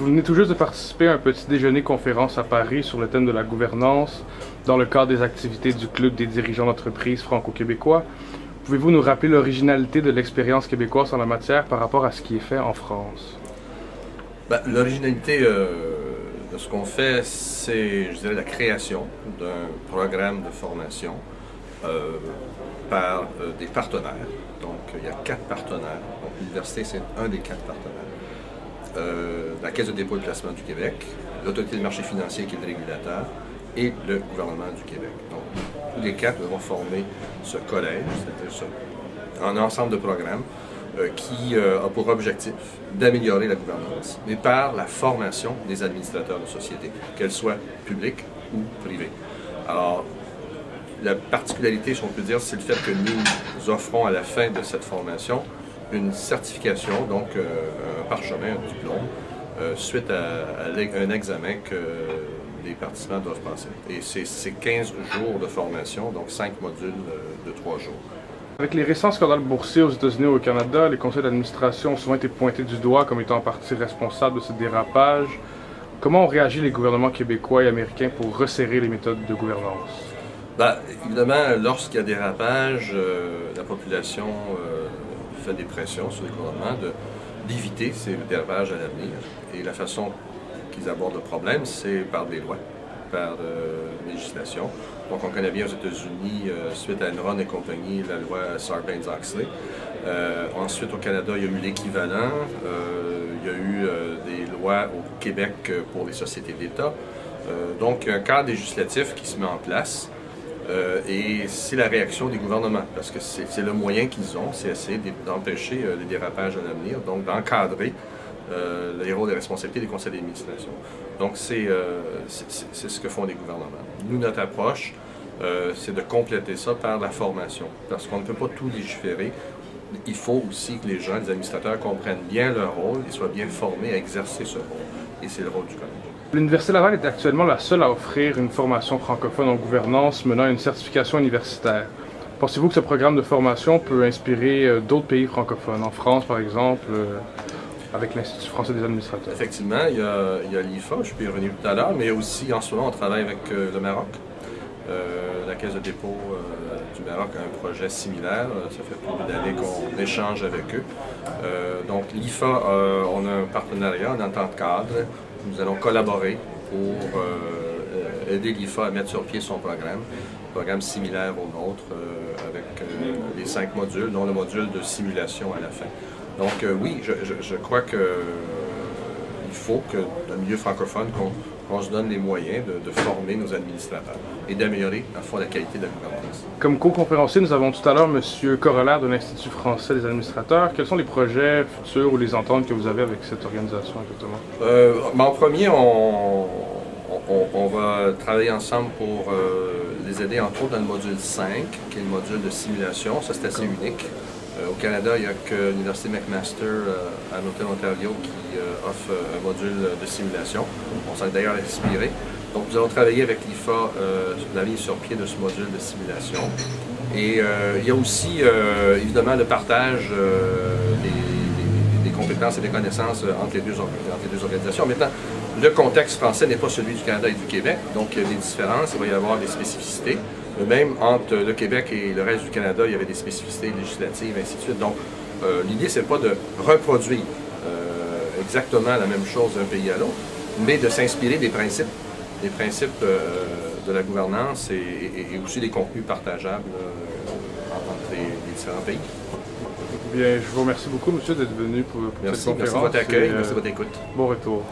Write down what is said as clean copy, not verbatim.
Vous venez tout juste de participer à un petit déjeuner-conférence à Paris sur le thème de la gouvernance dans le cadre des activités du Club des dirigeants d'entreprise franco-québécois. Pouvez-vous nous rappeler l'originalité de l'expérience québécoise en la matière par rapport à ce qui est fait en France? L'originalité de ce qu'on fait, c'est, je dirais, la création d'un programme de formation par des partenaires. Donc, il y a 4 partenaires. Donc, l'université, c'est un des 4 partenaires. La Caisse de dépôt et de placement du Québec, l'Autorité du marché financier qui est le régulateur, et le gouvernement du Québec. Donc, tous les 4 vont former ce collège, c'est-à-dire un ensemble de programmes qui a pour objectif d'améliorer la gouvernance, mais par la formation des administrateurs de société, qu'elles soient publiques ou privées. Alors, la particularité, si on peut dire, c'est le fait que nous offrons à la fin de cette formation une certification, donc un parchemin, un diplôme, suite à un examen que les participants doivent passer. Et c'est 15 jours de formation, donc 5 modules de 3 jours. Avec les récents scandales boursiers aux États-Unis et au Canada, les conseils d'administration ont souvent été pointés du doigt comme étant en partie responsables de ce dérapage. Comment ont réagi les gouvernements québécois et américains pour resserrer les méthodes de gouvernance? Évidemment, lorsqu'il y a dérapage, la population fait des pressions sur les gouvernements d'éviter ces dérapages à l'avenir. Et la façon qu'ils abordent le problème, c'est par des lois, par législation. Donc, on connaît bien aux États-Unis, suite à Enron et compagnie, la loi Sarbanes-Oxley. Ensuite, au Canada, il y a eu l'équivalent. Il y a eu des lois au Québec pour les sociétés d'État. Donc, un cadre législatif qui se met en place. Et c'est la réaction des gouvernements, parce que c'est le moyen qu'ils ont, c'est essayer d'empêcher les dérapages à l'avenir, donc d'encadrer les rôles et responsabilités des conseils d'administration. Donc c'est ce que font les gouvernements. Nous, notre approche, c'est de compléter ça par la formation, parce qu'on ne peut pas tout légiférer. Il faut aussi que les gens, les administrateurs, comprennent bien leur rôle et soient bien formés à exercer ce rôle. Et c'est le rôle du collège. L'Université Laval est actuellement la seule à offrir une formation francophone en gouvernance menant à une certification universitaire. Pensez-vous que ce programme de formation peut inspirer d'autres pays francophones, en France par exemple, avec l'Institut français des administrateurs? Effectivement, il y a l'IFA, je peux y revenir tout à l'heure, mais aussi en ce moment on travaille avec le Maroc. La Caisse de dépôt du Maroc a un projet similaire, ça fait plus d'années qu'on échange avec eux. Donc l'IFA, on a un partenariat, une entente cadre. Nous allons collaborer pour aider l'IFA à mettre sur pied son programme similaire au nôtre, avec les 5 modules, dont le module de simulation à la fin. Donc oui, je crois qu'il faut que dans le milieu francophone, qu'on se donne les moyens de former nos administrateurs et d'améliorer, à la fois, la qualité de la gouvernance. Comme co-conférencier, nous avons tout à l'heure M. Corollaire de l'Institut français des administrateurs. Quels sont les projets futurs ou les ententes que vous avez avec cette organisation exactement? En premier, on va travailler ensemble pour les aider, entre autres, dans le module 5, qui est le module de simulation. Ça, c'est assez unique. Au Canada, il n'y a que l'Université McMaster à Hamilton, Ontario, qui offre un module de simulation. On s'en est d'ailleurs inspiré. Donc, nous allons travailler avec l'IFA la mise sur pied de ce module de simulation. Et il y a aussi, évidemment, le partage des compétences et des connaissances entre les deux organisations. Maintenant, le contexte français n'est pas celui du Canada et du Québec, donc il y a des différences, il va y avoir des spécificités. Même entre le Québec et le reste du Canada, il y avait des spécificités législatives, ainsi de suite. Donc, l'idée, c'est pas de reproduire exactement la même chose d'un pays à l'autre, mais de s'inspirer des principes de la gouvernance et aussi des contenus partageables entre les différents pays. Bien, je vous remercie beaucoup, monsieur, d'être venu pour cette conférence. Merci de votre accueil, merci de votre écoute. Bon retour.